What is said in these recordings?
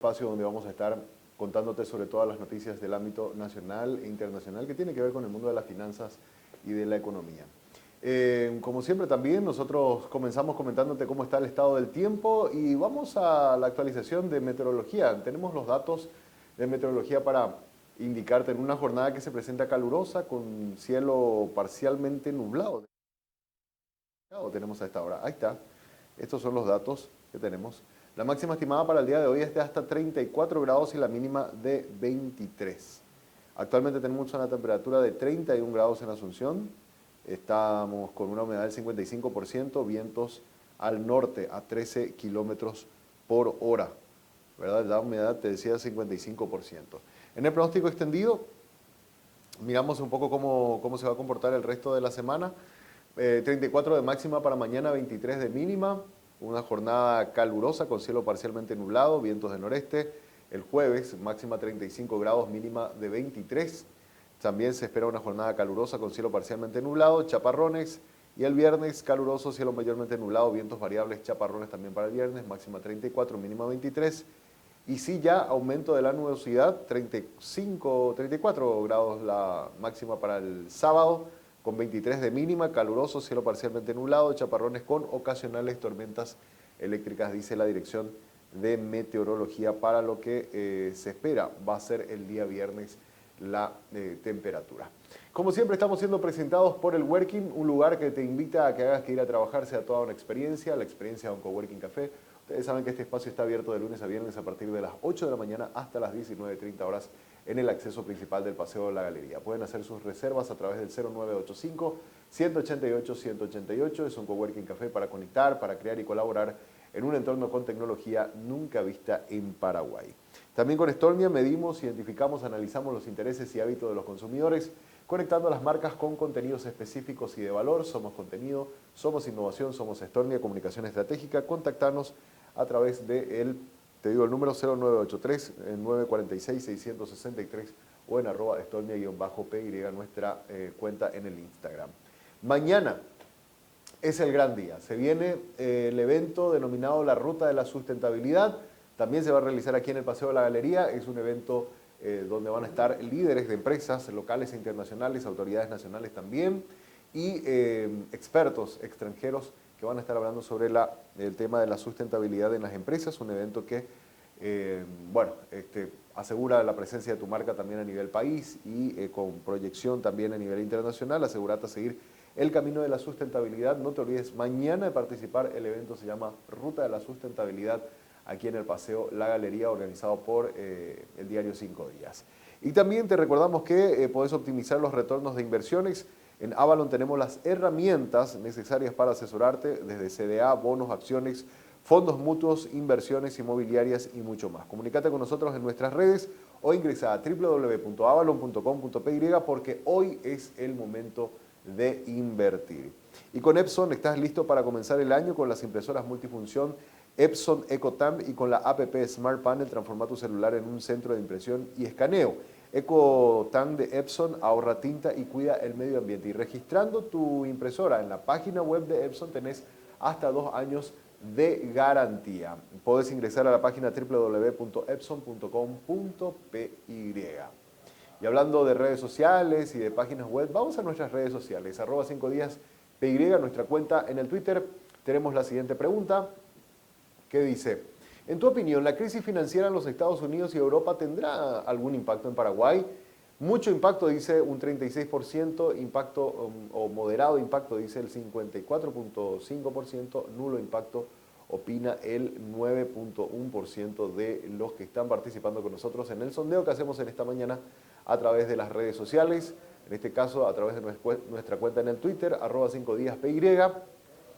espacio donde vamos a estar contándote sobre todas las noticias del ámbito nacional e internacional que tiene que ver con el mundo de las finanzas y de la economía. Como siempre también nosotros comenzamos comentándote cómo está el estado del tiempo y vamos a la actualización de meteorología. Tenemos los datos de meteorología para indicarte en una jornada que se presenta calurosa con cielo parcialmente nublado. Tenemos a esta hora. Ahí está. Estos son los datos que tenemos. La máxima estimada para el día de hoy es de hasta 34 grados y la mínima de 23. Actualmente tenemos una temperatura de 31 grados en Asunción. Estamos con una humedad del 55%, vientos al norte a 13 kilómetros por hora. ¿Verdad? La humedad, te decía, 55%. En el pronóstico extendido, miramos un poco cómo se va a comportar el resto de la semana. 34 de máxima para mañana, 23 de mínima. Una jornada calurosa con cielo parcialmente nublado, vientos del noreste. El jueves, máxima 35 grados, mínima de 23. También se espera una jornada calurosa con cielo parcialmente nublado, chaparrones. Y el viernes, caluroso, cielo mayormente nublado, vientos variables, chaparrones también para el viernes, máxima 34, mínima 23. Y sí, ya aumento de la nubosidad, 34 grados la máxima para el sábado, con 23 de mínima, caluroso, cielo parcialmente nublado, chaparrones con ocasionales tormentas eléctricas, dice la Dirección de Meteorología, para lo que se espera va a ser el día viernes la temperatura. Como siempre estamos siendo presentados por el Working, un lugar que te invita a que hagas que ir a trabajar sea toda una experiencia, la experiencia de un Coworking Café. Ustedes saben que este espacio está abierto de lunes a viernes a partir de las 8 de la mañana hasta las 19:30 horas en el acceso principal del Paseo de la Galería. Pueden hacer sus reservas a través del 0985-188-188. Es un Coworking Café para conectar, para crear y colaborar en un entorno con tecnología nunca vista en Paraguay. También con Stornia medimos, identificamos, analizamos los intereses y hábitos de los consumidores, conectando a las marcas con contenidos específicos y de valor. Somos contenido, somos innovación, somos Stornia, comunicación estratégica. Contactanos a través de te digo el número 0983-946-663 o en @Stornia_PY, nuestra cuenta en el Instagram. Mañana es el gran día. Se viene el evento denominado la Ruta de la Sustentabilidad. También se va a realizar aquí en el Paseo de la Galería. Es un evento donde van a estar líderes de empresas locales e internacionales, autoridades nacionales también, y expertos extranjeros que van a estar hablando sobre el tema de la sustentabilidad en las empresas. Un evento que, asegura la presencia de tu marca también a nivel país y con proyección también a nivel internacional. Asegúrate a seguir el camino de la sustentabilidad. No te olvides mañana de participar. El evento se llama Ruta de la Sustentabilidad, aquí en el Paseo La Galería, organizado por el diario 5 Días. Y también te recordamos que podés optimizar los retornos de inversiones. En Avalon tenemos las herramientas necesarias para asesorarte, desde CDA, bonos, acciones, fondos mutuos, inversiones inmobiliarias y mucho más. Comunícate con nosotros en nuestras redes o ingresa a www.avalon.com.py, porque hoy es el momento de invertir. Y con Epson estás listo para comenzar el año con las impresoras multifunción Epson EcoTan y con la app Smart Panel. Transforma tu celular en un centro de impresión y escaneo. EcoTan de Epson ahorra tinta y cuida el medio ambiente. Y registrando tu impresora en la página web de Epson tenés hasta 2 años de garantía. Podés ingresar a la página www.epson.com.py. Y hablando de redes sociales y de páginas web, vamos a nuestras redes sociales, @5díaspy, nuestra cuenta en el Twitter. Tenemos la siguiente pregunta, que dice: en tu opinión, ¿la crisis financiera en los Estados Unidos y Europa tendrá algún impacto en Paraguay? Mucho impacto, dice un 36%, impacto o moderado impacto, dice el 54.5%, nulo impacto, opina el 9.1% de los que están participando con nosotros en el sondeo que hacemos en esta mañana a través de las redes sociales, en este caso a través de nuestra cuenta en el Twitter, @5díaspy.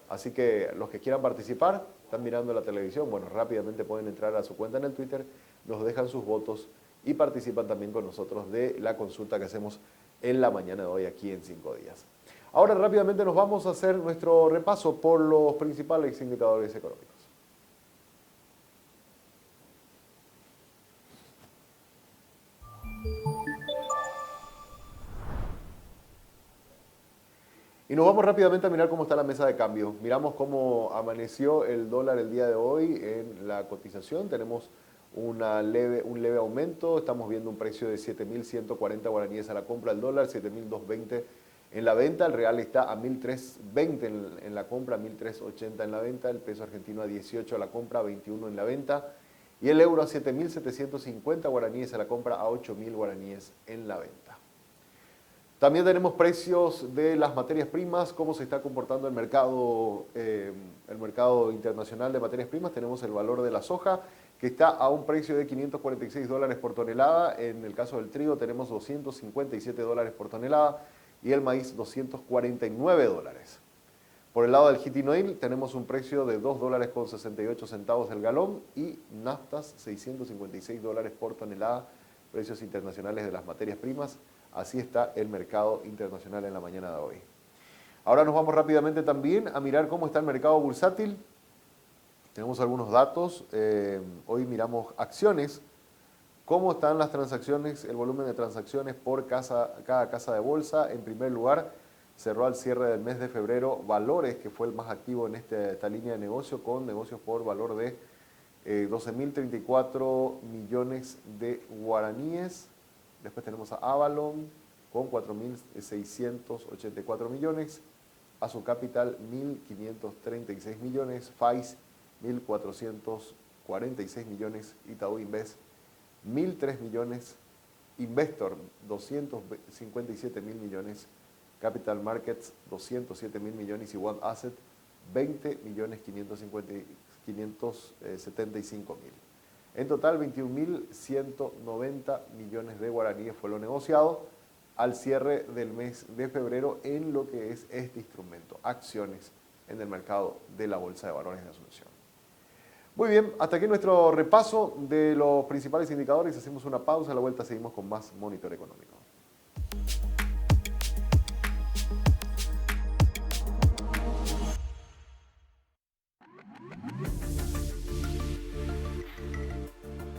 Así que los que quieran participar, están mirando la televisión, bueno, rápidamente pueden entrar a su cuenta en el Twitter, nos dejan sus votos y participan también con nosotros de la consulta que hacemos en la mañana de hoy aquí en 5 días. Ahora rápidamente nos vamos a hacer nuestro repaso por los principales indicadores económicos. Y nos vamos rápidamente a mirar cómo está la mesa de cambio. Miramos cómo amaneció el dólar el día de hoy en la cotización. Tenemos un leve aumento. Estamos viendo un precio de 7.140 guaraníes a la compra, el dólar 7.220 en la venta, el real está a 1.320 en la compra, 1.380 en la venta, el peso argentino a 18 a la compra, 21 en la venta, y el euro a 7.750 guaraníes a la compra, a 8.000 guaraníes en la venta. También tenemos precios de las materias primas, cómo se está comportando el mercado internacional de materias primas. Tenemos el valor de la soja, que está a un precio de $546 por tonelada. En el caso del trigo tenemos $257 por tonelada y el maíz $249. Por el lado del heating oil tenemos un precio de $2.68 el galón y naftas $656 por tonelada, precios internacionales de las materias primas. Así está el mercado internacional en la mañana de hoy. Ahora nos vamos rápidamente también a mirar cómo está el mercado bursátil. Tenemos algunos datos. Hoy miramos acciones. ¿Cómo están las transacciones, el volumen de transacciones por cada casa de bolsa? En primer lugar, cerró al cierre del mes de febrero Valores, que fue el más activo en esta línea de negocio, con negocios por valor de 12.034 millones de guaraníes. Después tenemos a Avalon con 4.684 millones, Azu Capital 1.536 millones, FAIS 1.446 millones, Itaú Invest 1.003 millones, Investor 257.000 millones, Capital Markets 207.000 millones y One Asset 20.575.000. En total 21.190 millones de guaraníes fue lo negociado al cierre del mes de febrero en lo que es este instrumento, acciones en el mercado de la Bolsa de Valores de Asunción. Muy bien, hasta aquí nuestro repaso de los principales indicadores. Hacemos una pausa, a la vuelta seguimos con más Monitor Económico.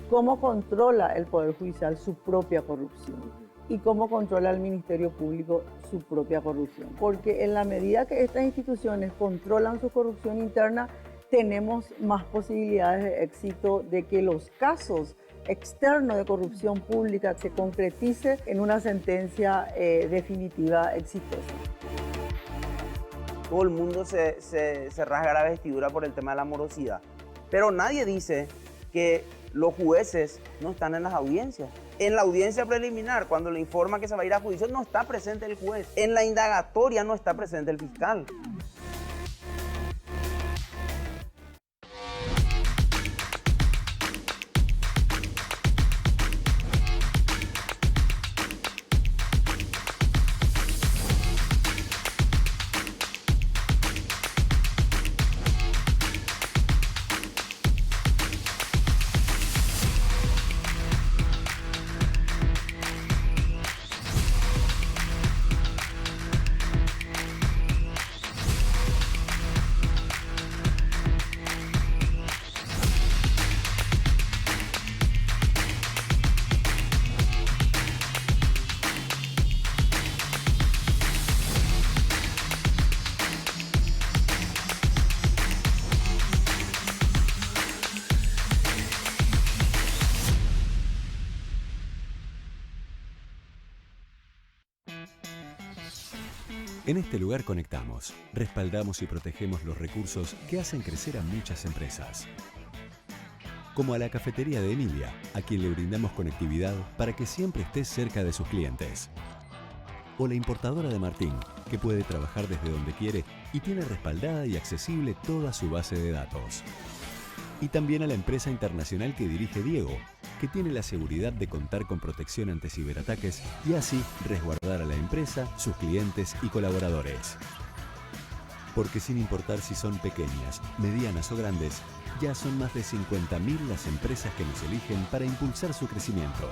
¿Cómo controla el Poder Judicial su propia corrupción? ¿Y cómo controla el Ministerio Público su propia corrupción? Porque en la medida que estas instituciones controlan su corrupción interna, tenemos más posibilidades de éxito de que los casos externos de corrupción pública se concretice en una sentencia definitiva exitosa. Todo el mundo se rasga la vestidura por el tema de la morosidad, pero nadie dice que los jueces no están en las audiencias. En la audiencia preliminar, cuando le informa que se va a ir a juicio, no está presente el juez. En la indagatoria no está presente el fiscal. En este lugar conectamos, respaldamos y protegemos los recursos que hacen crecer a muchas empresas. Como a la cafetería de Emilia, a quien le brindamos conectividad para que siempre esté cerca de sus clientes. O la importadora de Martín, que puede trabajar desde donde quiere y tiene respaldada y accesible toda su base de datos. Y también a la empresa internacional que dirige Diego, que tiene la seguridad de contar con protección ante ciberataques y así resguardar a la empresa, sus clientes y colaboradores. Porque sin importar si son pequeñas, medianas o grandes, ya son más de 50.000 las empresas que nos eligen para impulsar su crecimiento.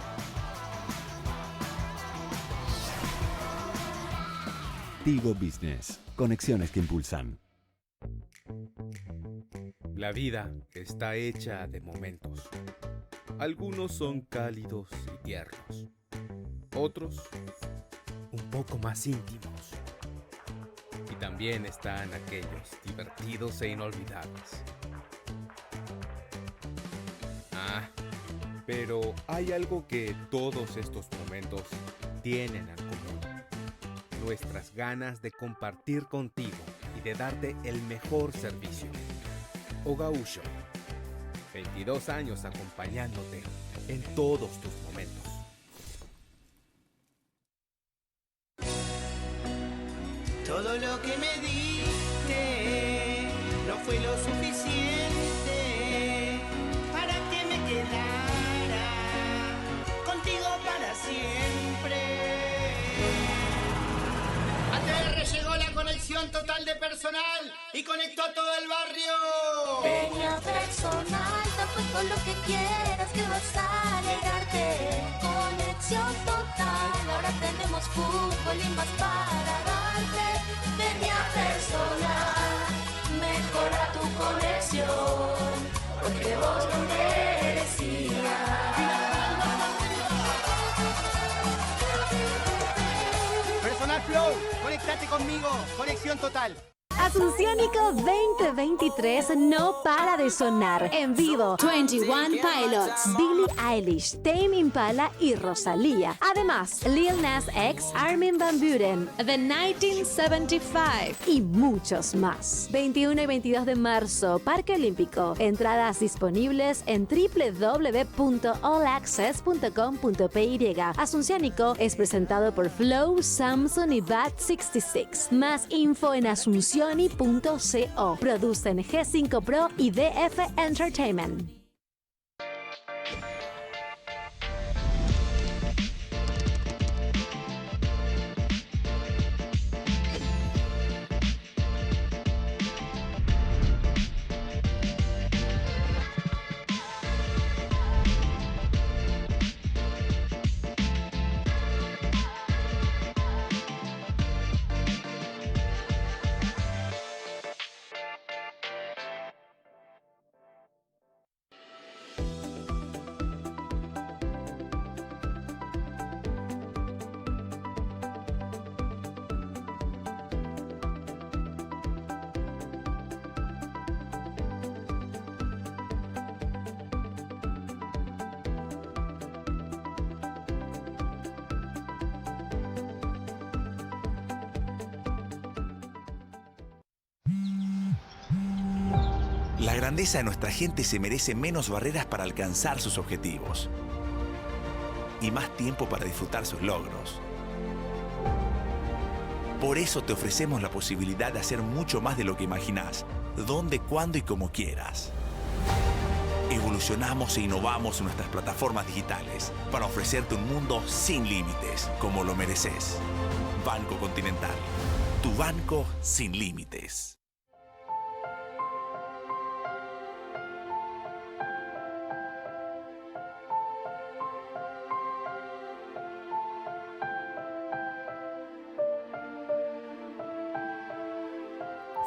Tigo Business. Conexiones que impulsan. La vida está hecha de momentos. Algunos son cálidos y tiernos. Otros, un poco más íntimos. Y también están aquellos divertidos e inolvidables. Pero hay algo que todos estos momentos tienen en común. Nuestras ganas de compartir contigo y de darte el mejor servicio. Ogausho, 22 años acompañándote en todos tus momentos. Todo lo que me diste no fue lo suficiente para que me quedara contigo para siempre. ATR llegó la conexión total de personal y conectó a todo el barrio. Peña Personal, tampoco lo que quieras que vas a alegrarte. Conexión total, ahora tenemos fútbol y más para darte. Peña Personal, mejora tu conexión, porque vos lo merecías. Personal Flow, conéctate conmigo, conexión total. Asunciónico 2023 no para de sonar. En vivo, 21 Pilots, Billie Eilish, Tame Impala y Rosalía. Además, Lil Nas X, Armin van Buuren, The 1975 y muchos más. 21 y 22 de marzo, Parque Olímpico. Entradas disponibles en www.allaccess.com.py. Asunciónico es presentado por Flow, Samsung y Bat66. Más info en Asunción Sony.co. Producen G5 Pro y DF Entertainment. La grandeza de nuestra gente se merece menos barreras para alcanzar sus objetivos y más tiempo para disfrutar sus logros. Por eso te ofrecemos la posibilidad de hacer mucho más de lo que imaginás, donde, cuándo y como quieras. Evolucionamos e innovamos en nuestras plataformas digitales para ofrecerte un mundo sin límites, como lo mereces. Banco Continental, tu banco sin límites.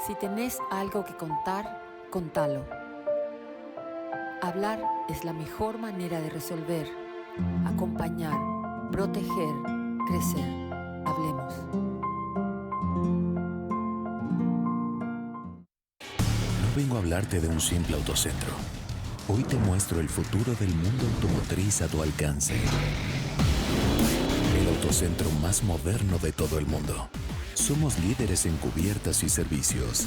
Si tenés algo que contar, contalo. Hablar es la mejor manera de resolver, acompañar, proteger, crecer. Hablemos. No vengo a hablarte de un simple autocentro. Hoy te muestro el futuro del mundo automotriz a tu alcance. El autocentro más moderno de todo el mundo. Somos líderes en cubiertas y servicios,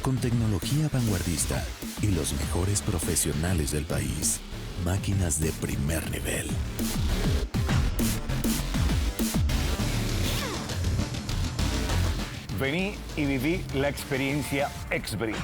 con tecnología vanguardista y los mejores profesionales del país. Máquinas de primer nivel. Vení y viví la experiencia Exbri.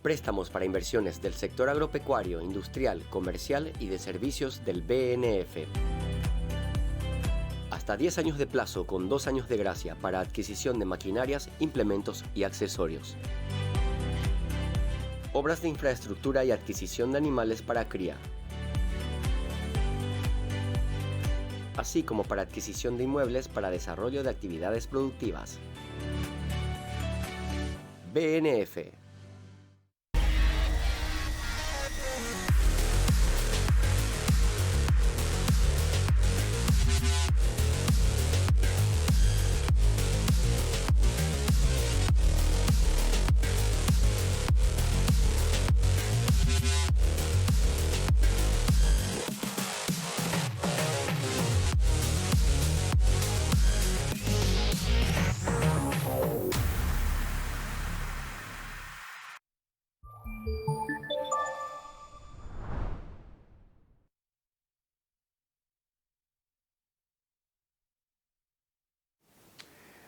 Préstamos para inversiones del sector agropecuario, industrial, comercial y de servicios del BNF. Hasta 10 años de plazo con 2 años de gracia para adquisición de maquinarias, implementos y accesorios. Obras de infraestructura y adquisición de animales para cría. Así como para adquisición de inmuebles para desarrollo de actividades productivas. BNF.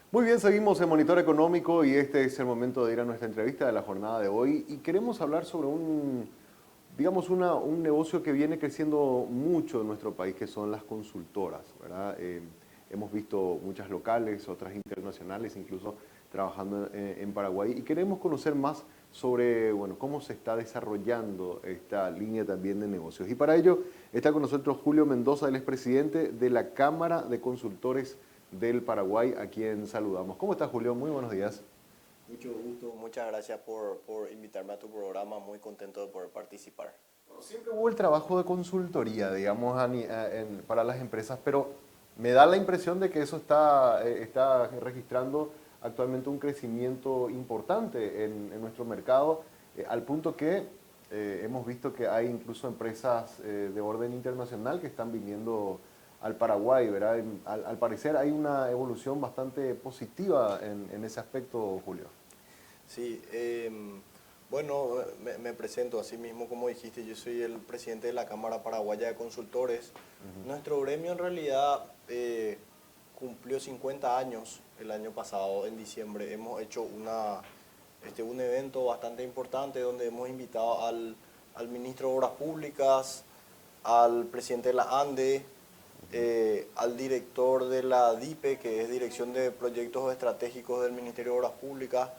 Muy bien, seguimos en Monitor Económico y este es el momento de ir a nuestra entrevista de la jornada de hoy y queremos hablar sobre un negocio que viene creciendo mucho en nuestro país, que son las consultoras, ¿verdad? Hemos visto muchas locales, otras internacionales, incluso trabajando en Paraguay y queremos conocer más sobre cómo se está desarrollando esta línea también de negocios. Y para ello está con nosotros Julio Mendoza, él es presidente de la Cámara de Consultores del Paraguay, a quien saludamos. ¿Cómo estás, Julio? Muy buenos días. Mucho gusto, muchas gracias por invitarme a tu programa, muy contento de poder participar. Siempre hubo el trabajo de consultoría, digamos, para las empresas, pero me da la impresión de que eso está registrando actualmente un crecimiento importante en nuestro mercado, al punto que hemos visto que hay incluso empresas de orden internacional que están viniendo al Paraguay, ¿verdad? Al parecer hay una evolución bastante positiva en ese aspecto, Julio. Sí, me presento así mismo, como dijiste, yo soy el presidente de la Cámara Paraguaya de Consultores. Nuestro gremio en realidad cumplió 50 años el año pasado, en diciembre. Hemos hecho un evento bastante importante donde hemos invitado al ministro de Obras Públicas, al presidente de la ANDE, al director de la DIPE, que es Dirección de Proyectos Estratégicos del Ministerio de Obras Públicas,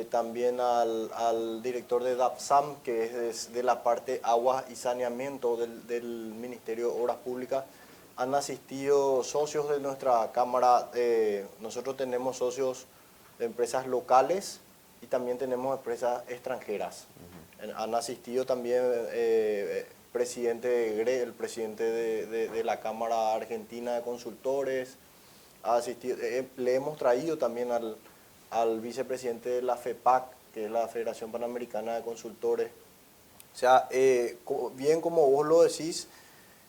también al director de DAPSAM, que es de la parte aguas y saneamiento del Ministerio de Obras Públicas. Han asistido socios de nuestra Cámara, nosotros tenemos socios de empresas locales y también tenemos empresas extranjeras. Han asistido también el presidente de la Cámara Argentina de Consultores, le hemos traído también al vicepresidente de la FEPAC, que es la Federación Panamericana de Consultores. O sea, bien como vos lo decís,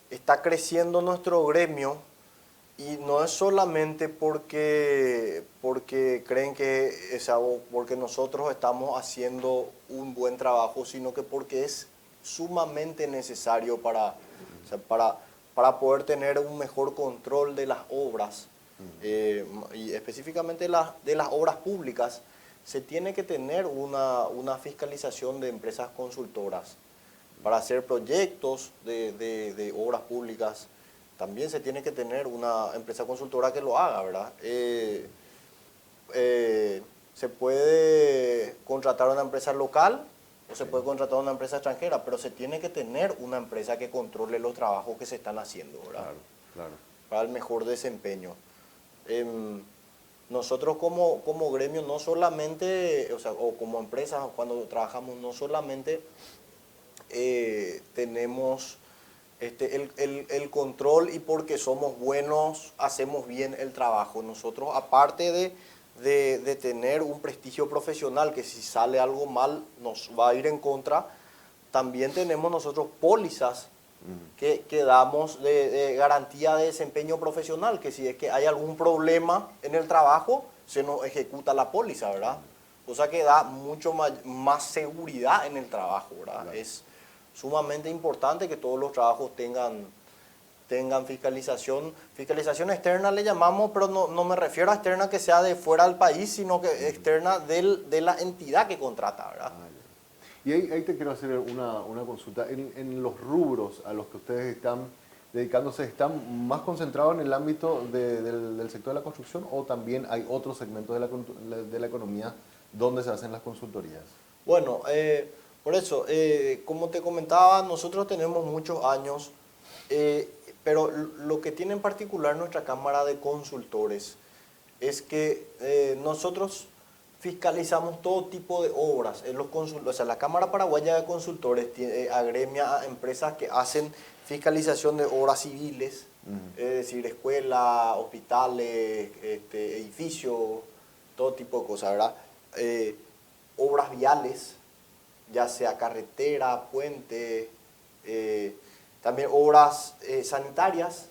está creciendo nuestro gremio y no es solamente porque creen que porque nosotros estamos haciendo un buen trabajo, sino que porque es sumamente necesario para poder tener un mejor control de las obras y específicamente de las obras públicas. Se tiene que tener una fiscalización de empresas consultoras para hacer proyectos de obras públicas. También se tiene que tener una empresa consultora que lo haga, ¿verdad? Se puede contratar a una empresa local o se puede contratar a una empresa extranjera, pero se tiene que tener una empresa que controle los trabajos que se están haciendo, ¿verdad? Claro. Para el mejor desempeño. Nosotros como gremio no solamente, o como empresa, cuando trabajamos no solamente tenemos el control y porque somos buenos hacemos bien el trabajo. Nosotros, aparte de tener un prestigio profesional, que si sale algo mal nos va a ir en contra, también tenemos nosotros pólizas que damos de garantía de desempeño profesional, que si es que hay algún problema en el trabajo, se nos ejecuta la póliza, ¿verdad? Cosa que da mucho más seguridad en el trabajo, ¿verdad? Claro. Es sumamente importante que todos los trabajos tengan fiscalización externa, le llamamos, pero no me refiero a externa que sea de fuera del país, sino que externa de la entidad que contrata, ¿verdad? Y ahí te quiero hacer una consulta. En los rubros a los que ustedes están dedicándose, ¿están más concentrados en el ámbito del sector de la construcción o también hay otros segmentos de la economía donde se hacen las consultorías? Bueno, por eso, como te comentaba, nosotros tenemos muchos años, pero lo que tiene en particular nuestra Cámara de Consultores es que nosotros fiscalizamos todo tipo de obras. O sea, la Cámara Paraguaya de Consultores agremia a empresas que hacen fiscalización de obras civiles, es decir, escuelas, hospitales, edificios, todo tipo de cosas, ¿verdad? Obras viales, ya sea carretera, puente, también obras sanitarias.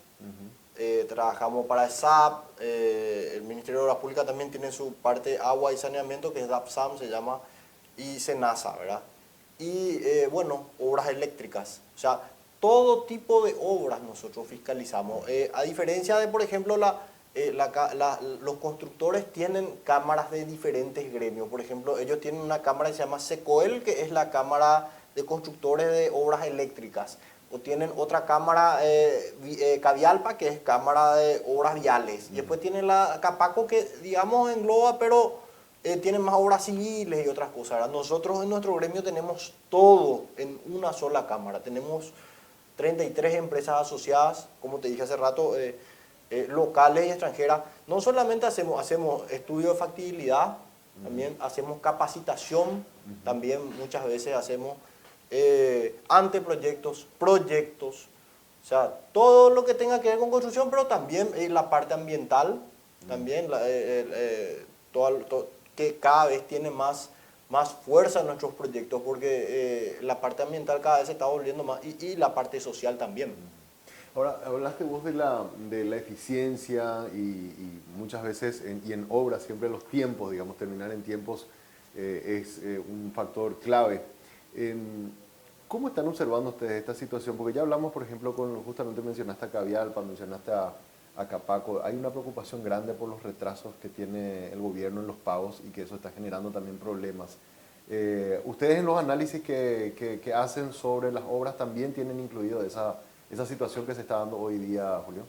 Trabajamos para SAP, el Ministerio de Obras Públicas también tiene su parte agua y saneamiento, que es DAPSAM, se llama, y SENASA, ¿verdad? Y bueno, obras eléctricas, o sea, todo tipo de obras nosotros fiscalizamos. A diferencia de, por ejemplo, los constructores tienen cámaras de diferentes gremios. Por ejemplo, ellos tienen una cámara que se llama SECOEL, que es la Cámara de Constructores de Obras Eléctricas. O tienen otra cámara, Cavialpa, que es Cámara de Obras Viales. Y después tienen la Capaco, que digamos engloba, pero tienen más obras civiles y otras cosas, ¿verdad? Nosotros en nuestro gremio tenemos todo en una sola cámara. Tenemos 33 empresas asociadas, como te dije hace rato, locales y extranjeras. No solamente hacemos estudio de factibilidad, también hacemos capacitación, también muchas veces hacemos anteproyectos, proyectos, o sea, todo lo que tenga que ver con construcción, pero también la parte ambiental, también que cada vez tiene más fuerza en nuestros proyectos, porque la parte ambiental cada vez se está volviendo más, y la parte social también. Ahora, hablaste vos de la eficiencia y muchas veces, y en obras siempre los tiempos, digamos, terminar en tiempos es un factor clave. ¿Cómo están observando ustedes esta situación? Porque ya hablamos, por ejemplo, justamente mencionaste a Cavialpa, mencionaste a Capaco. Hay una preocupación grande por los retrasos que tiene el gobierno en los pagos y que eso está generando también problemas. ¿Ustedes en los análisis que hacen sobre las obras también tienen incluido esa situación que se está dando hoy día, Julio?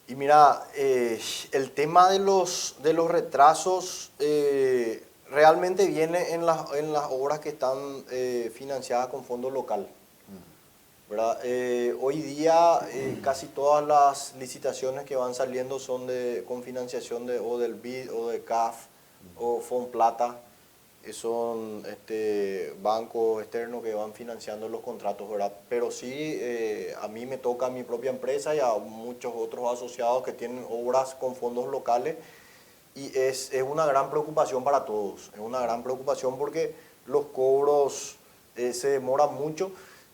Y mira, el tema de los retrasos realmente viene en las obras que están financiadas con fondo local, ¿verdad? Hoy día casi todas las licitaciones que van saliendo son con financiación o del BID o de CAF o Fonplata, son bancos externos que van financiando los contratos, ¿verdad? Pero sí, a mí me toca a mi propia empresa y a muchos otros asociados que tienen obras con fondos locales, y es una gran preocupación para todos. Es una gran preocupación porque los cobros se demoran mucho,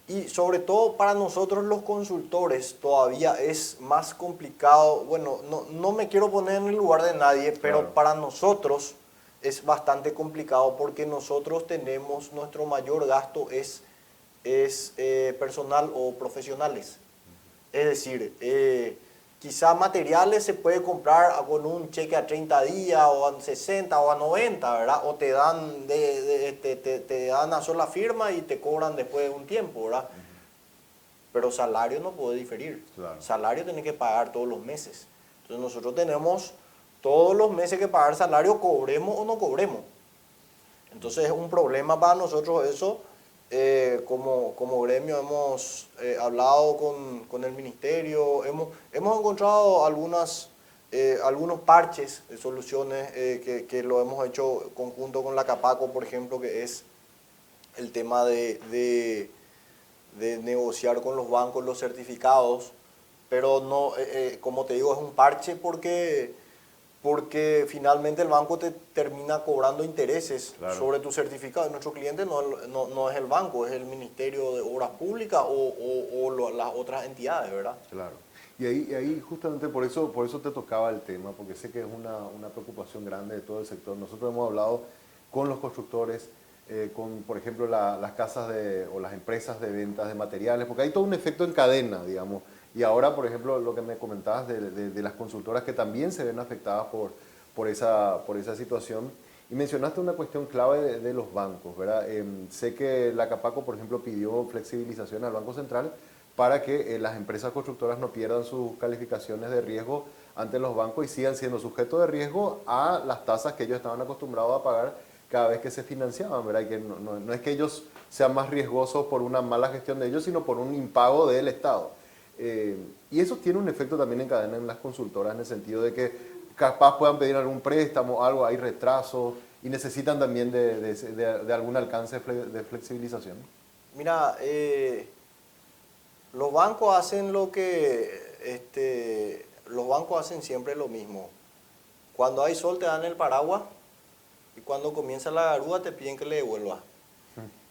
y sobre todo para nosotros los consultores todavía es más complicado. Bueno, no me quiero poner en el lugar de nadie, pero claro, para nosotros es bastante complicado porque nosotros tenemos, nuestro mayor gasto es personal o profesionales. Es decir, quizá materiales se puede comprar con un cheque a 30 días o a 60 o a 90, ¿verdad? O te dan, te dan una sola firma y te cobran después de un tiempo, ¿verdad? Pero salario no puede diferir. Claro. Salario tiene que pagar todos los meses. Entonces nosotros tenemos todos los meses que pagar salario, cobremos o no cobremos. Entonces es un problema para nosotros eso. Como gremio hemos hablado con el ministerio, hemos encontrado algunos parches de soluciones que lo hemos hecho conjunto con la Capaco, por ejemplo, que es el tema de negociar con los bancos los certificados, pero no, como te digo, es un parche porque finalmente el banco te termina cobrando intereses, claro, sobre tu certificado. Nuestro cliente no es el banco, es el Ministerio de Obras Públicas o las otras entidades, ¿verdad? Claro. Y ahí justamente por eso te tocaba el tema, porque sé que es una preocupación grande de todo el sector. Nosotros hemos hablado con los constructores, con, por ejemplo, las casas o las empresas de ventas de materiales, porque hay todo un efecto en cadena, digamos. Y ahora, por ejemplo, lo que me comentabas de las consultoras que también se ven afectadas por esa situación. Y mencionaste una cuestión clave de los bancos, ¿verdad? Sé que la Capaco, por ejemplo, pidió flexibilización al Banco Central para que las empresas constructoras no pierdan sus calificaciones de riesgo ante los bancos y sigan siendo sujetos de riesgo a las tasas que ellos estaban acostumbrados a pagar cada vez que se financiaban, ¿verdad? Y que no es que ellos sean más riesgosos por una mala gestión de ellos, sino por un impago del Estado. Y eso tiene un efecto también en cadena en las consultoras, en el sentido de que capaz puedan pedir algún préstamo, algo, hay retrasos y necesitan también de algún alcance de flexibilización. Mira, los bancos hacen los bancos hacen siempre lo mismo. Cuando hay sol te dan el paraguas y cuando comienza la garúa te piden que le devuelvas.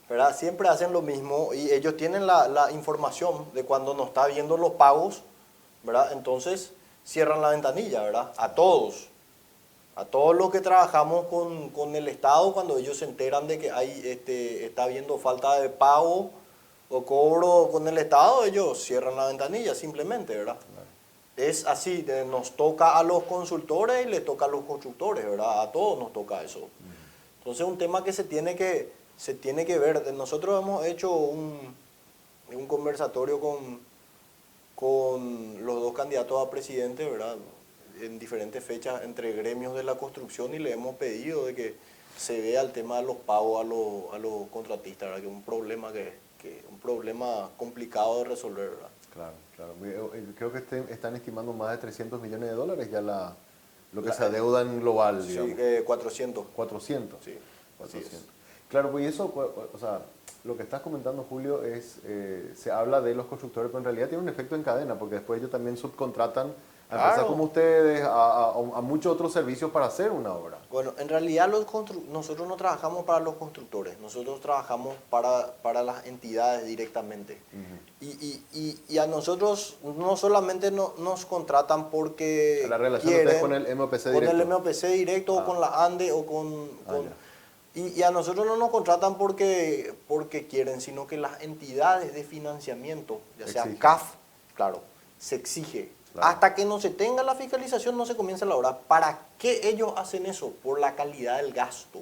¿Verdad? Siempre hacen lo mismo y ellos tienen la información de cuando no está viendo los pagos, ¿verdad? Entonces cierran la ventanilla, ¿verdad? A todos los que trabajamos con el Estado, cuando ellos se enteran de que está habiendo falta de pago o cobro con el Estado, ellos cierran la ventanilla simplemente, ¿verdad? Es así, nos toca a los consultores y le toca a los constructores, ¿verdad? A todos nos toca eso. Entonces es un tema que se tiene que ver. Nosotros hemos hecho un conversatorio con los dos candidatos a presidente, ¿verdad? En diferentes fechas entre gremios de la construcción y le hemos pedido de que se vea el tema de los pagos a los contratistas, ¿verdad? Que es un problema complicado de resolver, ¿verdad? Claro. Creo que están estimando más de 300 millones de dólares ya lo que se adeuda en global. Sí, 400. 400. Sí, 400. Claro, pues eso, o sea, lo que estás comentando, Julio, se habla de los constructores, pero en realidad tiene un efecto en cadena, porque después ellos también subcontratan a empresas como ustedes, a muchos otros servicios para hacer una obra. Bueno, en realidad nosotros no trabajamos para los constructores, nosotros trabajamos para las entidades directamente. Y a nosotros no solamente nos contratan porque la relación quieren, con el MOPC directo. Con el MOPC directo o con la ANDE o y a nosotros no nos contratan porque quieren, sino que las entidades de financiamiento, ya sea CAF, claro, se exige. Claro. Hasta que no se tenga la fiscalización no se comienza la obra. ¿Para qué ellos hacen eso? Por la calidad del gasto.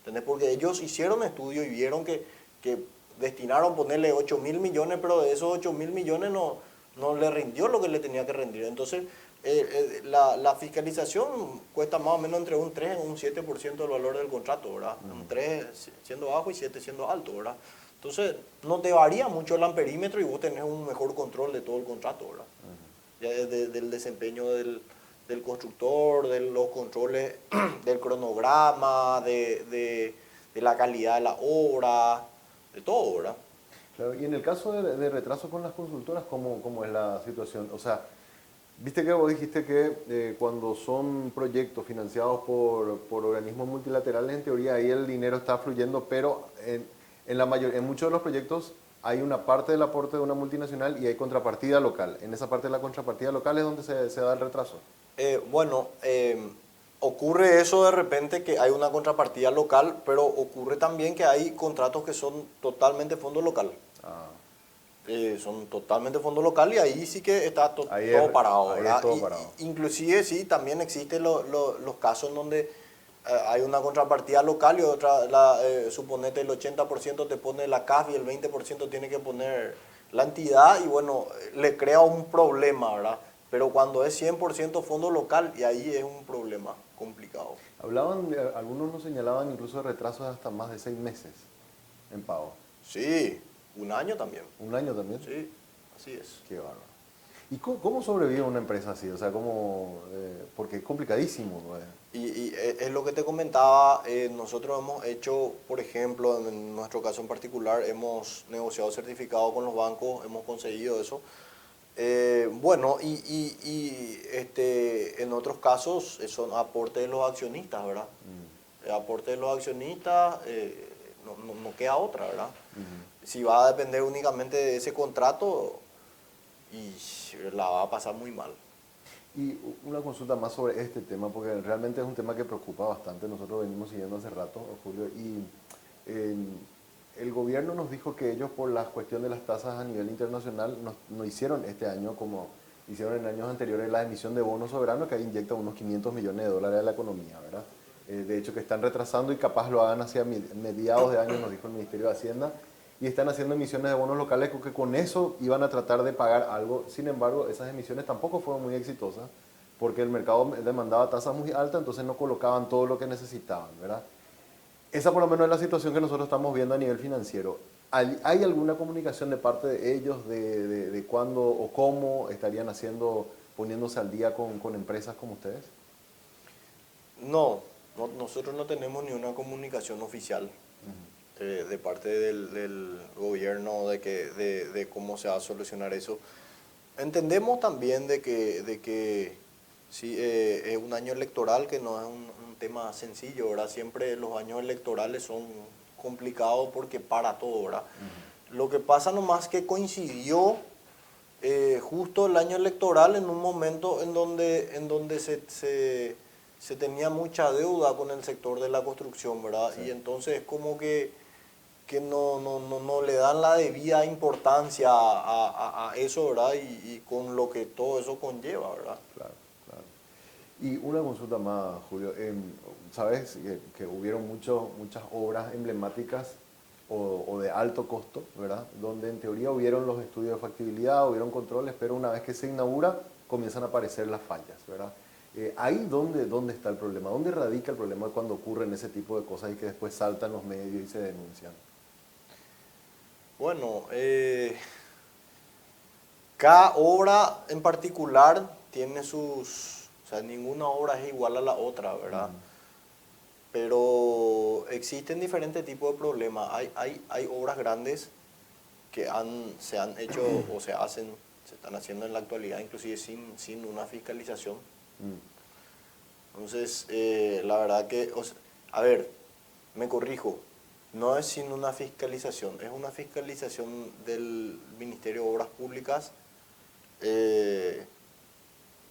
¿Entendés? Porque ellos hicieron estudio y vieron que destinaron ponerle 8.000 millones, pero de esos 8.000 millones no le rindió lo que le tenía que rendir. Entonces, la fiscalización cuesta más o menos entre un 3 y un 7% del valor del contrato, ¿verdad? Un 3 siendo bajo y 7 siendo alto, ¿verdad? Entonces, no te varía mucho el amperímetro y vos tenés un mejor control de todo el contrato, ¿verdad? Ya del desempeño del constructor, de los controles del cronograma, de la calidad de la obra, de todo, ¿verdad? Claro, y en el caso de retraso con las consultoras, ¿cómo es la situación? O sea, viste que vos dijiste que cuando son proyectos financiados por organismos multilaterales, en teoría ahí el dinero está fluyendo, pero en muchos de los proyectos hay una parte del aporte de una multinacional y hay contrapartida local. En esa parte de la contrapartida local es donde se da el retraso. Ocurre eso de repente que hay una contrapartida local, pero ocurre también que hay contratos que son totalmente fondo local. Son totalmente fondo local y ahí sí que está todo parado. Inclusive sí, también existen los casos en donde hay una contrapartida local y otra, suponete el 80% te pone la CAF y el 20% tiene que poner la entidad y bueno, le crea un problema, ¿verdad? Pero cuando es 100% fondo local, y ahí es un problema complicado. Algunos nos señalaban incluso de retrasos hasta más de 6 meses en pago. Sí, un año también. ¿Un año también? Sí, así es. Qué bárbaro. ¿Y cómo sobrevive una empresa así? O sea, porque es complicadísimo, ¿no? Y es lo que te comentaba, nosotros hemos hecho, por ejemplo, en nuestro caso en particular, hemos negociado certificado con los bancos, hemos conseguido eso. En otros casos son aportes de los accionistas, ¿verdad? Aporte de los accionistas, no queda otra, ¿verdad? Si va a depender únicamente de ese contrato, y la va a pasar muy mal. Y una consulta más sobre este tema, porque realmente es un tema que preocupa bastante. Nosotros venimos siguiendo hace rato, Julio, y el gobierno nos dijo que ellos por la cuestión de las tasas a nivel internacional no hicieron este año como hicieron en años anteriores la emisión de bonos soberanos que ahí inyectan unos 500 millones de dólares a la economía, ¿verdad? de hecho que están retrasando y capaz lo hagan hacia mediados de año, nos dijo el Ministerio de Hacienda, y están haciendo emisiones de bonos locales que con eso iban a tratar de pagar algo. Sin embargo, esas emisiones tampoco fueron muy exitosas porque el mercado demandaba tasas muy altas, entonces no colocaban todo lo que necesitaban, ¿verdad? Esa por lo menos es la situación que nosotros estamos viendo a nivel financiero. ¿Hay alguna comunicación de parte de ellos de cuándo o cómo estarían poniéndose al día con empresas como ustedes? No, nosotros no tenemos ni una comunicación oficial de parte del gobierno de cómo se va a solucionar eso. Entendemos también de que sí, es un año electoral, que no es un tema sencillo, ¿verdad? Siempre los años electorales son complicados porque para todo, ¿verdad? Lo que pasa nomás que coincidió justo el año electoral en un momento en donde se tenía mucha deuda con el sector de la construcción, ¿verdad? Sí. Y entonces como que no le dan la debida importancia a eso, ¿verdad? Y con lo que todo eso conlleva, ¿verdad? Claro, claro. Y una consulta más, Julio. Sabes que hubieron muchas obras emblemáticas o de alto costo, ¿verdad? Donde en teoría hubieron los estudios de factibilidad, hubieron controles, pero una vez que se inaugura comienzan a aparecer las fallas, ¿verdad? Ahí ¿dónde está el problema? ¿Dónde radica el problema cuando ocurren ese tipo de cosas y que después saltan los medios y se denuncian? Bueno, cada obra en particular tiene sus... O sea, ninguna obra es igual a la otra, ¿verdad? Pero existen diferentes tipos de problemas. Hay obras grandes que se han hecho o se están haciendo en la actualidad, inclusive sin una fiscalización. Entonces, la verdad que... a ver, me corrijo. No es sin una fiscalización, es una fiscalización del Ministerio de Obras Públicas,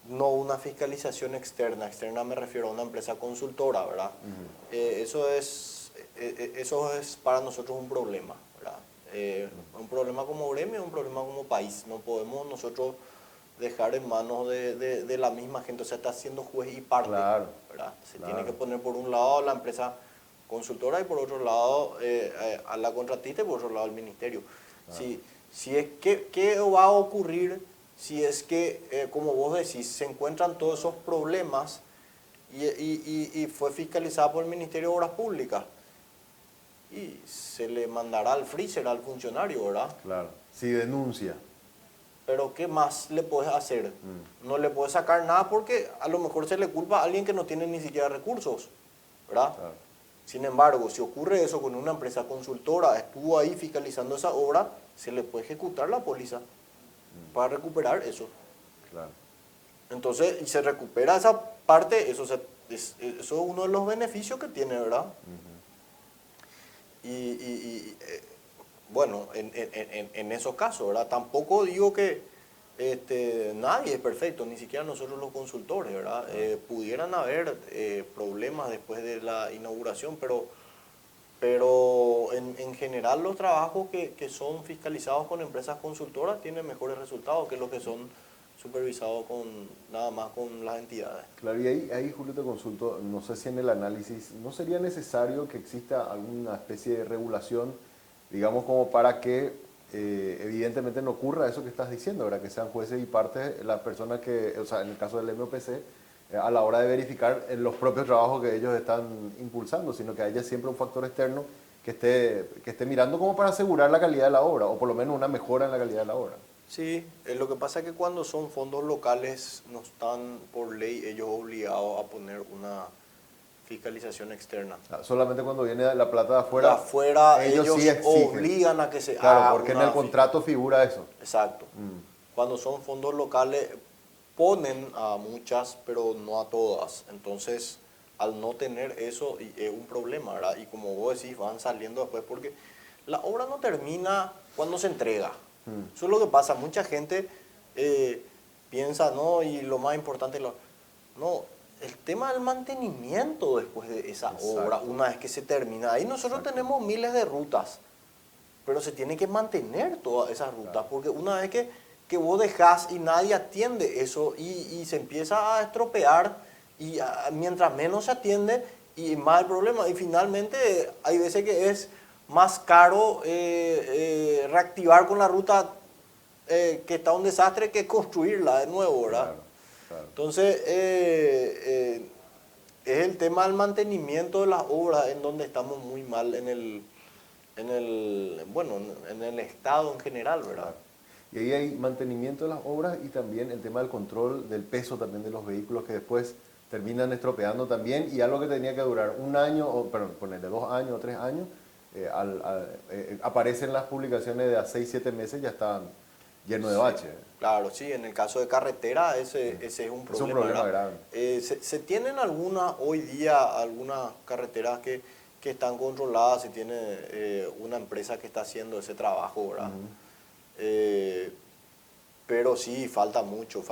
no una fiscalización externa. Externa me refiero a una empresa consultora, ¿verdad? Eso es para nosotros un problema, ¿verdad? Un problema como gremio, un problema como país. No podemos nosotros dejar en manos de la misma gente, o sea, está siendo juez y parte, claro, ¿verdad? Tiene que poner por un lado la empresa consultora y por otro lado a la contratista y por otro lado al ministerio. Si es que, ¿qué va a ocurrir si es que, como vos decís, se encuentran todos esos problemas y fue fiscalizada por el Ministerio de Obras Públicas? Y se le mandará al freezer al funcionario, ¿verdad? Claro, si denuncia. Pero ¿qué más le puedes hacer? No le puedes sacar nada porque a lo mejor se le culpa a alguien que no tiene ni siquiera recursos, ¿verdad? Claro. Sin embargo, si ocurre eso con una empresa consultora, estuvo ahí fiscalizando esa obra, se le puede ejecutar la póliza para recuperar eso. Claro. Entonces, y se recupera esa parte, eso es uno de los beneficios que tiene, ¿verdad? Bueno, en esos casos, ¿verdad? Tampoco digo que nadie es perfecto, ni siquiera nosotros los consultores, ¿verdad? Pudieran haber problemas después de la inauguración, pero en general los trabajos que son fiscalizados con empresas consultoras tienen mejores resultados que los que son supervisados nada más con las entidades. Claro, y ahí Julio te consulto, no sé si en el análisis, ¿no sería necesario que exista alguna especie de regulación, digamos, como para que evidentemente no ocurra eso que estás diciendo, ¿verdad? Que sean jueces y partes las personas que, o sea, en el caso del MOPC, a la hora de verificar los propios trabajos que ellos están impulsando, sino que haya siempre un factor externo que esté mirando como para asegurar la calidad de la obra, o por lo menos una mejora en la calidad de la obra. Sí, lo que pasa es que cuando son fondos locales no están por ley ellos obligados a poner una fiscalización externa. Solamente cuando viene la plata de afuera, ellos sí obligan a que se haga. Claro, porque en el contrato figura eso. Exacto. Cuando son fondos locales ponen a muchas, pero no a todas. Entonces, al no tener eso es un problema, ¿verdad? Y como vos decís, van saliendo después porque la obra no termina cuando se entrega. Eso es lo que pasa. Mucha gente piensa, no, y lo más importante, no, el tema del mantenimiento después de esa obra, una vez que se termina. Ahí nosotros tenemos miles de rutas, pero se tiene que mantener todas esas rutas, porque una vez que vos dejás y nadie atiende eso y se empieza a estropear, y mientras menos se atiende y más el problema. Y finalmente hay veces que es más caro reactivar con la ruta que está un desastre que construirla de nuevo, ¿verdad? Claro, claro. Entonces, es el tema del mantenimiento de las obras en donde estamos muy mal en el estado en general, ¿verdad? Y ahí hay mantenimiento de las obras y también el tema del control del peso también de los vehículos que después terminan estropeando también, y algo que tenía que durar un año, o perdón, ponerle 2 años o 3 años, aparecen las publicaciones de a 6-7 meses ya están llenos de baches. Claro, sí, en el caso de carretera ese es un problema. Es un problema grave. Se tienen hoy día algunas carreteras que están controladas, se tiene una empresa que está haciendo ese trabajo, ¿verdad? Pero sí, falta mucho.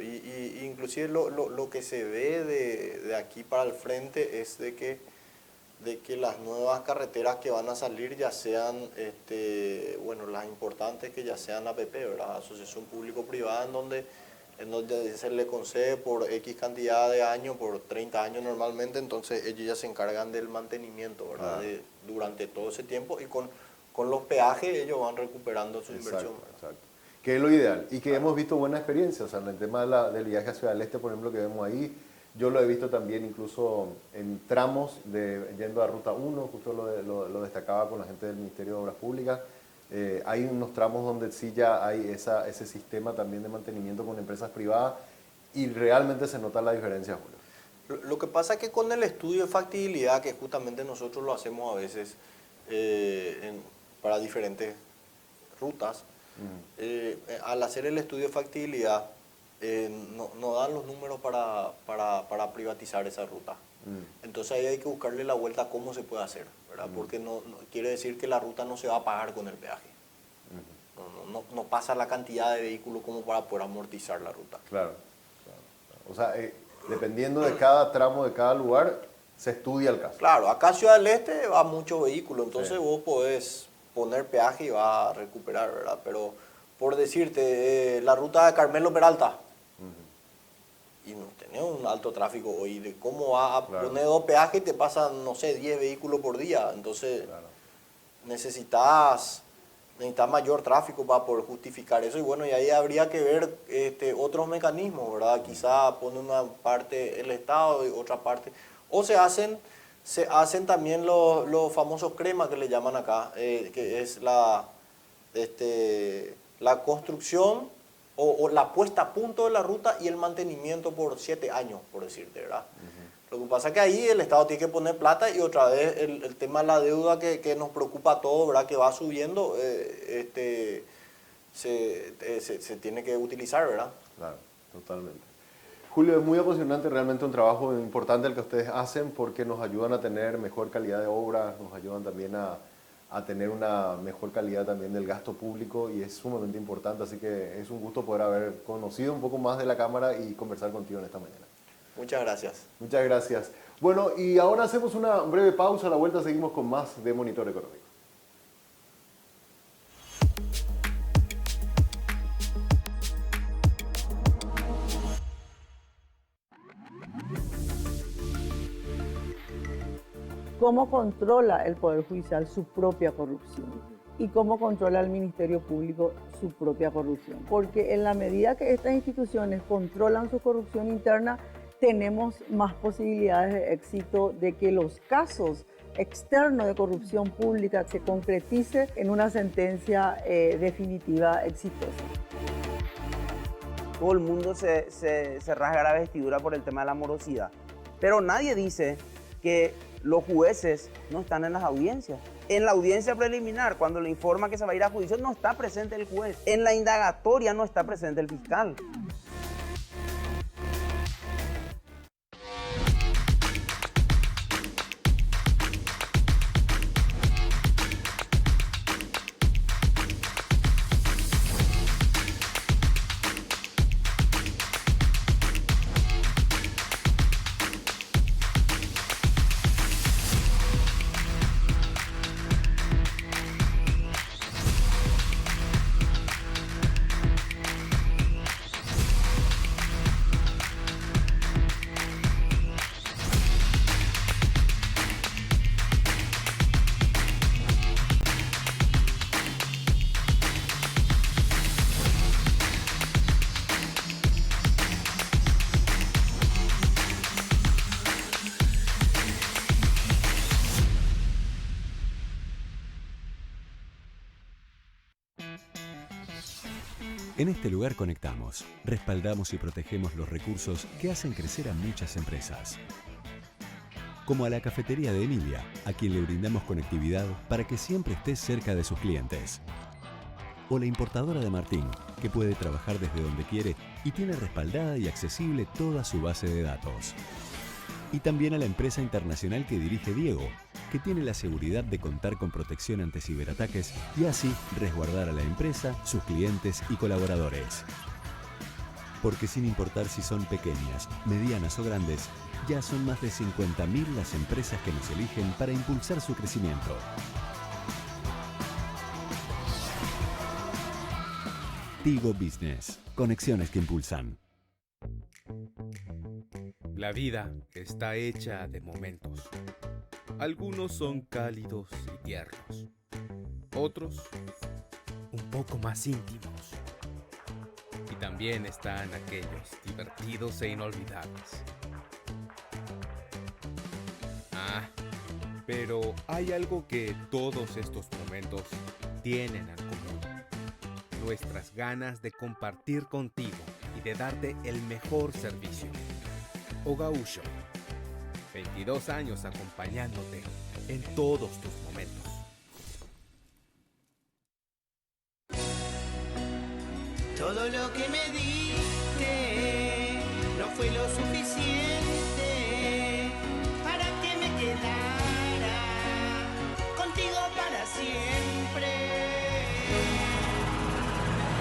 Y inclusive lo que se ve de aquí para el frente es de que las nuevas carreteras que van a salir ya sean, las importantes que ya sean APP, ¿verdad? Asociación Público-Privada, en donde se le concede por X cantidad de años, por 30 años normalmente, entonces ellos ya se encargan del mantenimiento, ¿verdad? Durante todo ese tiempo, y con los peajes ellos van recuperando su inversión. Exacto. Que es lo ideal, y que hemos visto buena experiencia, o sea, en el tema del viaje a Ciudad del Este, por ejemplo, que vemos ahí, yo lo he visto también incluso en tramos yendo a Ruta 1, justo lo destacaba con la gente del Ministerio de Obras Públicas. Hay unos tramos donde sí ya hay ese sistema también de mantenimiento con empresas privadas, y realmente se nota la diferencia, Julio. Lo que pasa es que con el estudio de factibilidad, que justamente nosotros lo hacemos a veces para diferentes rutas, al hacer el estudio de factibilidad, no dan los números para privatizar esa ruta. Entonces ahí hay que buscarle la vuelta a cómo se puede hacer, ¿verdad? Porque no quiere decir que la ruta no se va a pagar con el peaje. No pasa la cantidad de vehículos como para poder amortizar la ruta. Claro. O sea, dependiendo de cada tramo, de cada lugar, se estudia el caso. Claro, acá a Ciudad del Este va mucho vehículo, entonces vos podés poner peaje y va a recuperar, ¿verdad? Pero por decirte, la ruta de Carmelo Peralta, y no tenés un alto tráfico hoy, de cómo va a poner 2 peajes y te pasan, no sé, 10 vehículos por día, entonces necesitas mayor tráfico para poder justificar eso, y bueno, y ahí habría que ver otros mecanismos, ¿verdad? Quizá pone una parte el Estado y otra parte, o se hacen también los famosos cremas que le llaman acá, que es la construcción o la puesta a punto de la ruta y el mantenimiento por 7 años, por decirte, ¿verdad? Lo que pasa es que ahí el Estado tiene que poner plata, y otra vez el tema de la deuda que nos preocupa a todos, ¿verdad? Que va subiendo, se tiene que utilizar, ¿verdad? Claro, totalmente. Julio, es muy apasionante, realmente un trabajo importante el que ustedes hacen, porque nos ayudan a tener mejor calidad de obra, nos ayudan también a tener una mejor calidad también del gasto público, y es sumamente importante, así que es un gusto poder haber conocido un poco más de la Cámara y conversar contigo en esta mañana. Muchas gracias. Muchas gracias. Bueno, y ahora hacemos una breve pausa, a la vuelta seguimos con más de Monitor Económico. ¿Cómo controla el Poder Judicial su propia corrupción? ¿Y cómo controla el Ministerio Público su propia corrupción? Porque en la medida que estas instituciones controlan su corrupción interna, tenemos más posibilidades de éxito de que los casos externos de corrupción pública se concretice en una sentencia definitiva exitosa. Todo el mundo se rasga la vestidura por el tema de la morosidad, pero nadie dice que los jueces no están en las audiencias. En la audiencia preliminar, cuando le informa que se va a ir a juicio, no está presente el juez. En la indagatoria no está presente el fiscal. En este lugar conectamos, respaldamos y protegemos los recursos que hacen crecer a muchas empresas. Como a la cafetería de Emilia, a quien le brindamos conectividad para que siempre estés cerca de sus clientes. O la importadora de Martín, que puede trabajar desde donde quiere y tiene respaldada y accesible toda su base de datos. Y también a la empresa internacional que dirige Diego, que tiene la seguridad de contar con protección ante ciberataques y así resguardar a la empresa, sus clientes y colaboradores. Porque sin importar si son pequeñas, medianas o grandes, ya son más de 50.000 las empresas que nos eligen para impulsar su crecimiento. Tigo Business. Conexiones que impulsan. La vida está hecha de momentos. Algunos son cálidos y tiernos. Otros, un poco más íntimos. Y también están aquellos divertidos e inolvidables. Pero hay algo que todos estos momentos tienen en común. Nuestras ganas de compartir contigo y de darte el mejor servicio. Ogausho, 22 años acompañándote en todos tus momentos. Todo lo que me diste no fue lo suficiente para que me quedara contigo para siempre.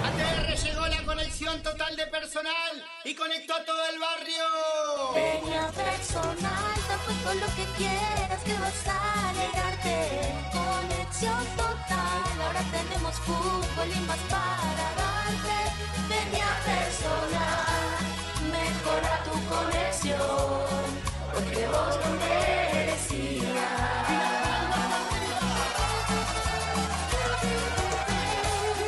ATR llegó la conexión total de personal y conectó a todo el barrio. Peña personal, tampoco lo que quieras que vas a alegrarte. Conexión total, ahora tenemos fútbol y más para darte. Peña personal, mejora tu conexión, porque vos lo merecías.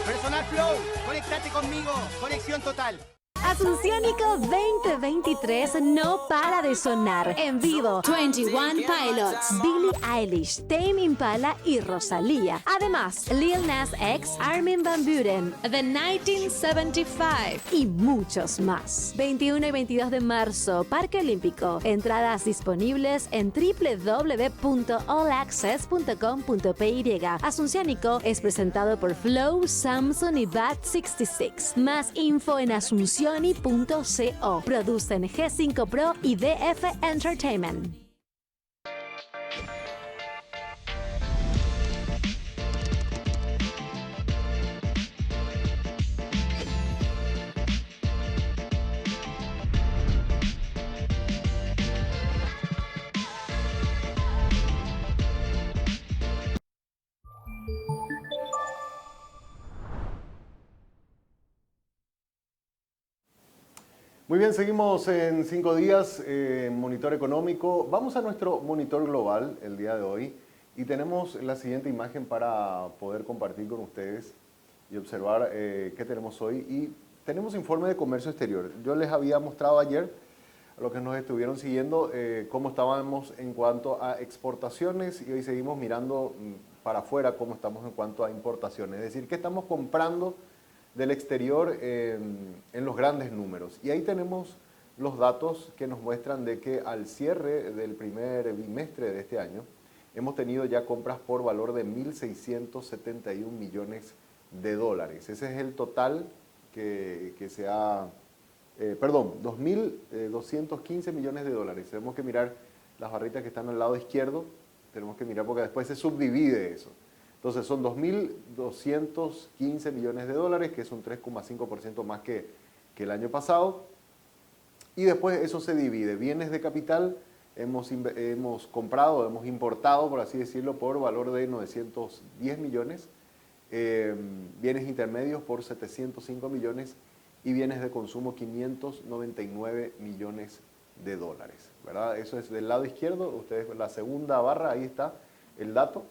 Personal Flow, conéctate conmigo, conexión total. Asunciónico 2023 no para de sonar. En vivo, 21 Pilots, Billie Eilish, Tame Impala y Rosalía. Además, Lil Nas X, Armin van Buuren, The 1975 y muchos más. 21 y 22 de marzo, Parque Olímpico. Entradas disponibles en www.allaccess.com.py. Asunciónico es presentado por Flow, Samsung y Bat66. Más info en Asunción.co. Producen G5 Pro y DF Entertainment. Muy bien, seguimos en 5 días en Monitor Económico. Vamos a nuestro monitor global el día de hoy y tenemos la siguiente imagen para poder compartir con ustedes y observar qué tenemos hoy. Y tenemos informe de comercio exterior. Yo les había mostrado ayer, a los que nos estuvieron siguiendo, cómo estábamos en cuanto a exportaciones y hoy seguimos mirando para afuera cómo estamos en cuanto a importaciones. Es decir, qué estamos comprando del exterior en los grandes números. Y ahí tenemos los datos que nos muestran de que al cierre del primer bimestre de este año hemos tenido ya compras por valor de 1.671 millones de dólares. Ese es el total que se ha... 2.215 millones de dólares. Tenemos que mirar las barritas que están al lado izquierdo, tenemos que mirar porque después se subdivide eso. Entonces son 2.215 millones de dólares, que es un 3,5% más que el año pasado. Y después eso se divide. Bienes de capital hemos comprado, hemos importado, por así decirlo, por valor de 910 millones. Bienes intermedios por 705 millones y bienes de consumo 599 millones de dólares. ¿Verdad? Eso es del lado izquierdo. Ustedes, la segunda barra, ahí está el dato,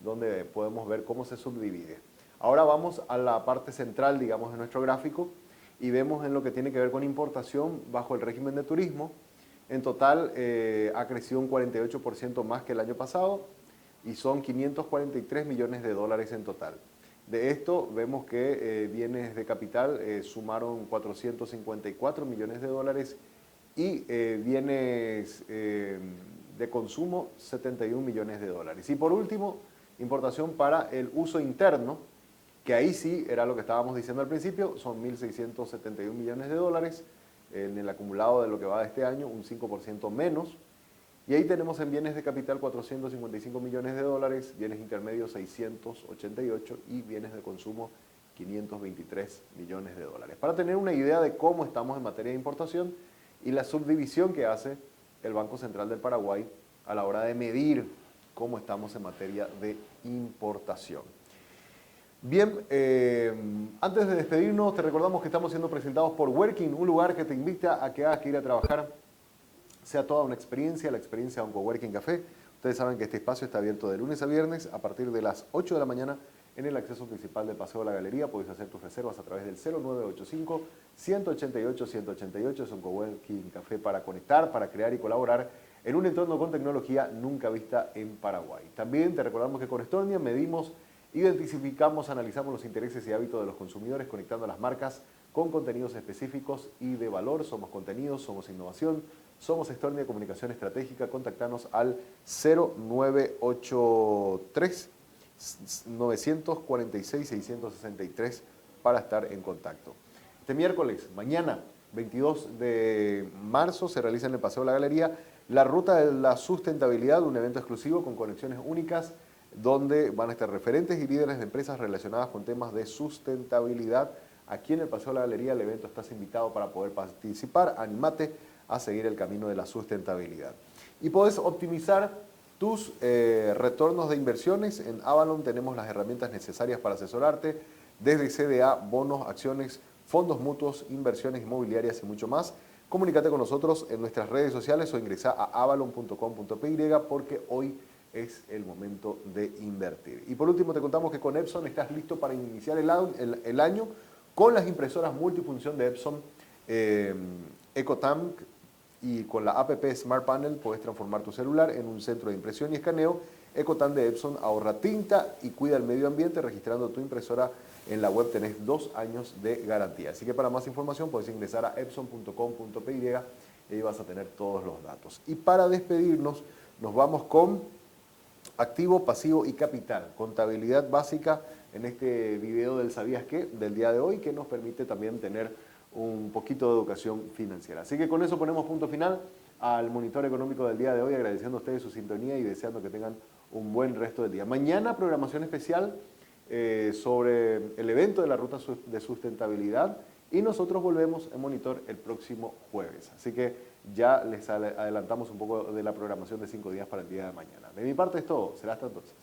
donde podemos ver cómo se subdivide. Ahora vamos a la parte central, digamos, de nuestro gráfico y vemos en lo que tiene que ver con importación bajo el régimen de turismo. En total ha crecido un 48% más que el año pasado y son 543 millones de dólares en total. de esto vemos que bienes de capital sumaron 454 millones de dólares y bienes de consumo 71 millones de dólares. Y por último, importación para el uso interno, que ahí sí era lo que estábamos diciendo al principio, son 1.671 millones de dólares en el acumulado de lo que va de este año, un 5% menos. Y ahí tenemos en bienes de capital 455 millones de dólares, bienes intermedios 688 y bienes de consumo 523 millones de dólares. Para tener una idea de cómo estamos en materia de importación y la subdivisión que hace el Banco Central del Paraguay a la hora de medir cómo estamos en materia de importación. Bien, antes de despedirnos, te recordamos que estamos siendo presentados por Working, un lugar que te invita a que hagas que ir a trabajar sea toda una experiencia, la experiencia OncoWorking Café. Ustedes saben que este espacio está abierto de lunes a viernes a partir de las 8 de la mañana en el acceso principal del Paseo de la Galería. Puedes hacer tus reservas a través del 0985-188-188. Es OncoWorking Café para conectar, para crear y colaborar en un entorno con tecnología nunca vista en Paraguay. También te recordamos que con Stornia medimos, identificamos, analizamos los intereses y hábitos de los consumidores conectando a las marcas con contenidos específicos y de valor. Somos contenidos, somos innovación, somos Stornia Comunicación Estratégica. Contactanos al 0983 946 663 para estar en contacto. Este miércoles, mañana, 22 de marzo, se realiza en el Paseo de la Galería la Ruta de la Sustentabilidad, un evento exclusivo con conexiones únicas donde van a estar referentes y líderes de empresas relacionadas con temas de sustentabilidad. Aquí en el Paseo de la Galería el evento estás invitado para poder participar. Anímate a seguir el camino de la sustentabilidad. Y podés optimizar tus retornos de inversiones. En Avalon tenemos las herramientas necesarias para asesorarte, desde CDA, bonos, acciones, fondos mutuos, inversiones inmobiliarias y mucho más. Comunícate con nosotros en nuestras redes sociales o ingresa a avalon.com.py porque hoy es el momento de invertir. Y por último te contamos que con Epson estás listo para iniciar el año con las impresoras multifunción de Epson EcoTank, y con la app Smart Panel puedes transformar tu celular en un centro de impresión y escaneo. EcoTank de Epson ahorra tinta y cuida el medio ambiente. Registrando tu impresora en la web tenés 2 años de garantía. Así que para más información puedes ingresar a epson.com.py y ahí vas a tener todos los datos. Y para despedirnos nos vamos con activo, pasivo y capital. Contabilidad básica en este video del ¿Sabías qué? Del día de hoy, que nos permite también tener un poquito de educación financiera. Así que con eso ponemos punto final al monitor económico del día de hoy, agradeciendo a ustedes su sintonía y deseando que tengan un buen resto del día. Mañana programación especial sobre el evento de la Ruta de Sustentabilidad y nosotros volvemos en monitor el próximo jueves. Así que ya les adelantamos un poco de la programación de 5 días para el día de mañana. De mi parte es todo. Será hasta entonces.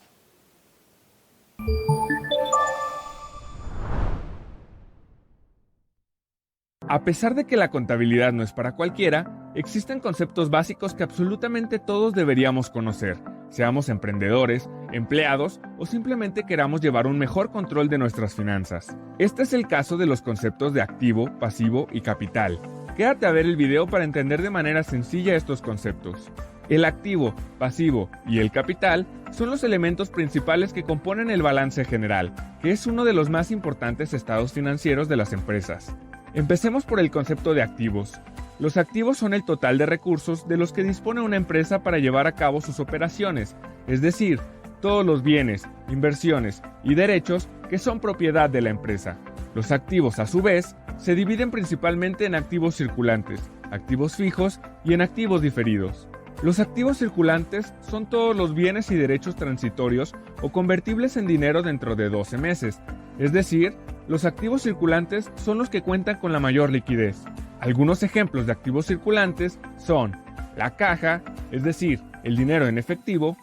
A pesar de que la contabilidad no es para cualquiera, existen conceptos básicos que absolutamente todos deberíamos conocer, seamos emprendedores, empleados o simplemente queramos llevar un mejor control de nuestras finanzas. Este es el caso de los conceptos de activo, pasivo y capital. Quédate a ver el video para entender de manera sencilla estos conceptos. El activo, pasivo y el capital son los elementos principales que componen el balance general, que es uno de los más importantes estados financieros de las empresas. Empecemos por el concepto de activos. Los activos son el total de recursos de los que dispone una empresa para llevar a cabo sus operaciones, es decir, todos los bienes, inversiones y derechos que son propiedad de la empresa. Los activos, a su vez, se dividen principalmente en activos circulantes, activos fijos y en activos diferidos. Los activos circulantes son todos los bienes y derechos transitorios o convertibles en dinero dentro de 12 meses, es decir, los activos circulantes son los que cuentan con la mayor liquidez. Algunos ejemplos de activos circulantes son la caja, es decir, el dinero en efectivo,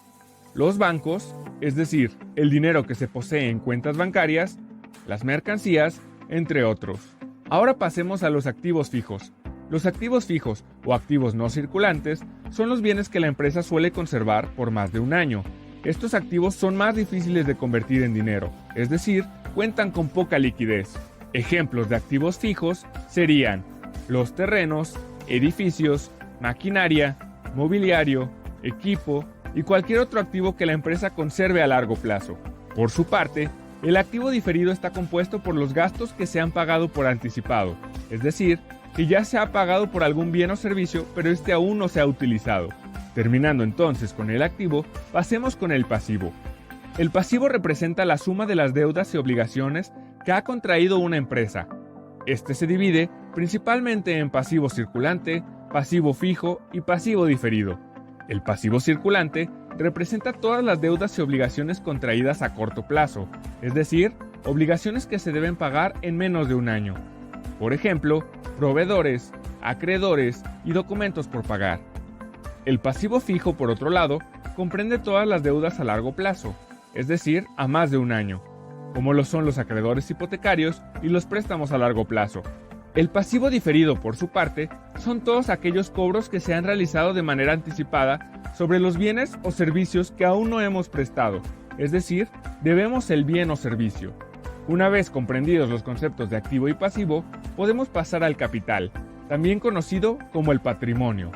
los bancos, es decir, el dinero que se posee en cuentas bancarias, las mercancías, entre otros. Ahora pasemos a los activos fijos. Los activos fijos o activos no circulantes son los bienes que la empresa suele conservar por más de un año. Estos activos son más difíciles de convertir en dinero, es decir, cuentan con poca liquidez. Ejemplos de activos fijos serían los terrenos, edificios, maquinaria, mobiliario, equipo y cualquier otro activo que la empresa conserve a largo plazo. Por su parte, El activo diferido está compuesto por los gastos que se han pagado por anticipado, es decir, que ya se ha pagado por algún bien o servicio, pero este aún no se ha utilizado. Terminando entonces con el activo, pasemos con el pasivo. El pasivo representa la suma de las deudas y obligaciones que ha contraído una empresa. Este se divide principalmente en pasivo circulante, pasivo fijo y pasivo diferido. El pasivo circulante representa todas las deudas y obligaciones contraídas a corto plazo, es decir, obligaciones que se deben pagar en menos de un año. Por ejemplo, proveedores, acreedores y documentos por pagar. El pasivo fijo, por otro lado, comprende todas las deudas a largo plazo, es decir, a más de un año, como lo son los acreedores hipotecarios y los préstamos a largo plazo. El pasivo diferido, por su parte, son todos aquellos cobros que se han realizado de manera anticipada sobre los bienes o servicios que aún no hemos prestado, es decir, debemos el bien o servicio. Una vez comprendidos los conceptos de activo y pasivo, podemos pasar al capital, también conocido como el patrimonio.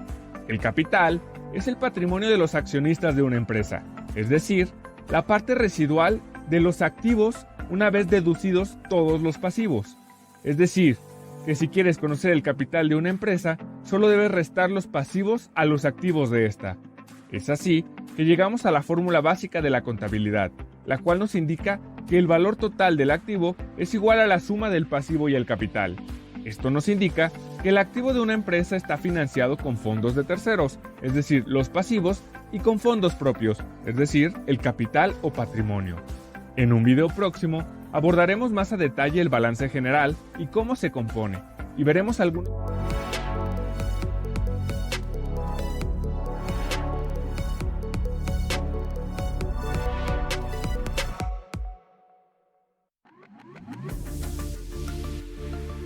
El capital es el patrimonio de los accionistas de una empresa, es decir, la parte residual de los activos una vez deducidos todos los pasivos. Es decir, que si quieres conocer el capital de una empresa, solo debes restar los pasivos a los activos de esta. Es así que llegamos a la fórmula básica de la contabilidad, la cual nos indica que el valor total del activo es igual a la suma del pasivo y el capital. Esto nos indica que el activo de una empresa está financiado con fondos de terceros, es decir, los pasivos, y con fondos propios, es decir, el capital o patrimonio. En un video próximo abordaremos más a detalle el balance general y cómo se compone, y veremos algunos...